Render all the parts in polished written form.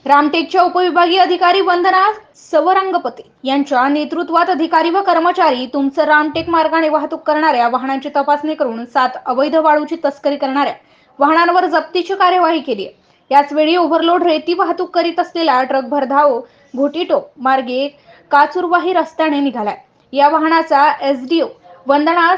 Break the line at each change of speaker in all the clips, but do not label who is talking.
रामटेकच्या उपविभागीय अधिकारी वंदना सवरंगपते यांच्या नेतृत्वात अधिकारी व कर्मचारी तुमसर रामटेक मार्गाने वाहतूक करणाऱ्या वाहनांची तपासणी करून 7 अवैध वाळूची तस्करी करणाऱ्या वाहनांवर जप्तीची कार्यवाही केली आहे। याच वेळी ओव्हरलोड रेती वाहतूक करीत असलेला ट्रक भरधाव घोटीटोप मार्गे काचुरवाही रस्त्याने निघालाय। या वाहनाचा एसडीओ वंदना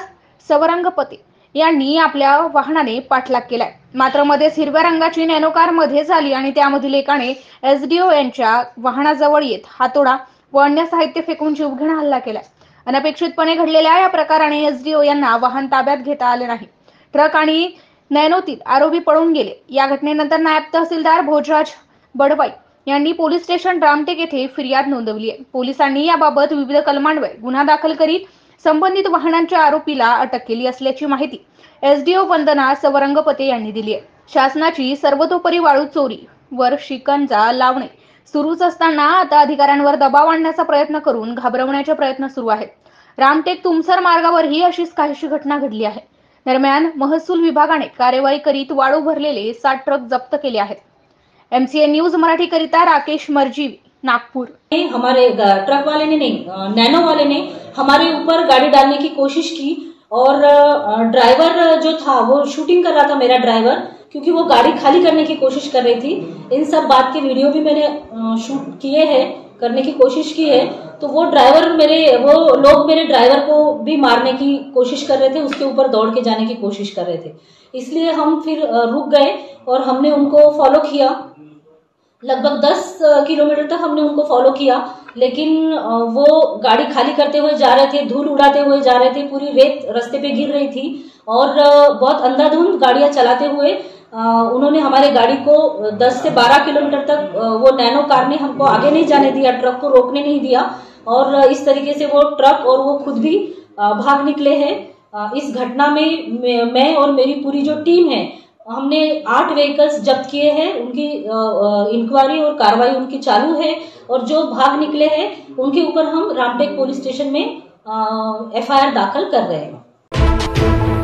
सवरंगपते यांनी आपल्या वाहनाने पाठलाग केलाय। मात्र मध्येच हिरव्या रंगाची नॅनो कार मध्ये झाली आणि त्यामधील एकाने एसडीओ यांच्या वाहनाजवळ येत हातोडा व अन्य साहित्य फेकून जीवघेणा हल्ला केलाय। अनपेक्षितपणे घडलेल्या या प्रकाराने एसडीओ यांना वाहन ताब्यात घेता आले नाही। ट्रक आणि नॅनोतील आरोपी पळून गेले। या घटनेनंतर नायब तहसीलदार भोजराज बडवाई यांनी पोलीस स्टेशन रामटेक येथे फिर्याद नोंदवली आहे। पोलिसांनी याबाबत विविध कलमान्वये गुन्हा दाखल करीत संबंधित वाहनांच्या आरोपीला अटक केली असल्याची माहिती एसडीओ वंदना सवरंगपते यांनी दिली आहे। शासनाची सर्वतोपरी वाळू चोरी वर शिकंजा लावणे सुरूच असताना आता अधिकाऱ्यांवर दबाव आणण्याचा प्रयत्न करून घाबरवण्याचे प्रयत्न सुरू आहेत। रामटेक तुमसर मार्गावरही अशीच काहीशी घटना घडली आहे। दरम्यान महसूल विभागाने कार्यवाही करीत वाळू भरलेले 7 ट्रक जप्त केले आहेत। एमसीएन न्यूज मराठी करिता राकेश मर्जीवी, नागपुर।
हमारे ट्रक वाले ने नहीं, नैनो वाले ने हमारे ऊपर गाड़ी डालने की कोशिश की और ड्राइवर जो था वो शूटिंग कर रहा था, मेरा ड्राइवर, क्योंकि वो गाड़ी खाली करने की कोशिश कर रही थी। इन सब बात के वीडियो भी मैंने शूट किए हैं, करने की कोशिश की है। तो वो लोग मेरे ड्राइवर को भी मारने की कोशिश कर रहे थे, उसके ऊपर दौड़ के जाने की कोशिश कर रहे थे। इसलिए हम फिर रुक गए और हमने उनको फॉलो किया। लगभग 10 किलोमीटर तक हमने उनको फॉलो किया, लेकिन वो गाड़ी खाली करते हुए जा रहे थे, धूल उड़ाते हुए जा रहे थे, पूरी रेत रास्ते पे गिर रही थी और बहुत अंधाधुंध गाड़ियां चलाते हुए उन्होंने हमारे गाड़ी को 10 से 12 किलोमीटर तक वो नैनो कार ने हमको आगे नहीं जाने दिया, ट्रक को रोकने नहीं दिया और इस तरीके से वो ट्रक और वो खुद भी भाग निकले हैं। इस घटना में मैं और मेरी पूरी जो टीम है, हमने 8 व्हीकल्स जब्त किए हैं। उनकी इंक्वायरी और कार्रवाई उनकी चालू है और जो भाग निकले हैं उनके ऊपर हम रामटेक पुलिस स्टेशन में एफआईआर दाखिल कर रहे हैं।